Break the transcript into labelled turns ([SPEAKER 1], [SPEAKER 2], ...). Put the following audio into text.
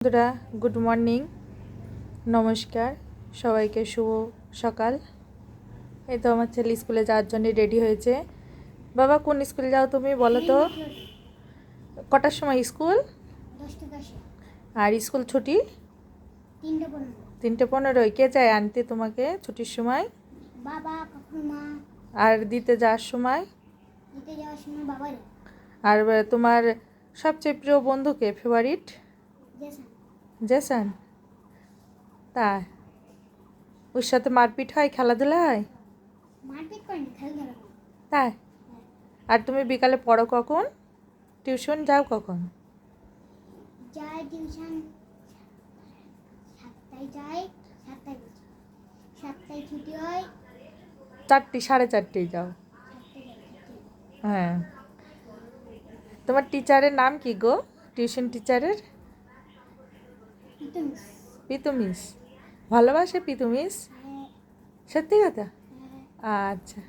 [SPEAKER 1] বন্ধুরা, good morning, নমস্কার সবাইকে, শুভ সকাল। এই তো আমার ছেলে স্কুলে যাওয়ার জন্য রেডি হয়েছে। বাবা, কোন স্কুলে যাও তুমি বলো তো? কটার সময় স্কুল? আর স্কুল ছুটি? 3:15। কে যায় আনতে তোমাকে ছুটির সময়?
[SPEAKER 2] বাবা, কখন মা।
[SPEAKER 1] আর দিতে যাওয়ার সময়?
[SPEAKER 2] বাবা।
[SPEAKER 1] আর তোমার সবচেয়ে প্রিয় বন্ধুকে, ফেভারিট? জেসান। তাই? ওর সাথে মারপিট হয়, খেলাধুলা হয়?
[SPEAKER 2] মারপিট করেনি, খেলাধুলা।
[SPEAKER 1] তাই? আর তুমি বিকালে পড়ো কখন? টিউশন যাও কখন?
[SPEAKER 2] যাই টিউশন 7টায় যাই, 7টায় ছুটি হয়।
[SPEAKER 1] 4টে, 4:30 যাও? হ্যাঁ। তোমার টিচারের নাম কি গো, টিউশন টিচারের? পিতু মিস। ভালোবাসে পিতু মিস? সত্যি কথা? আচ্ছা।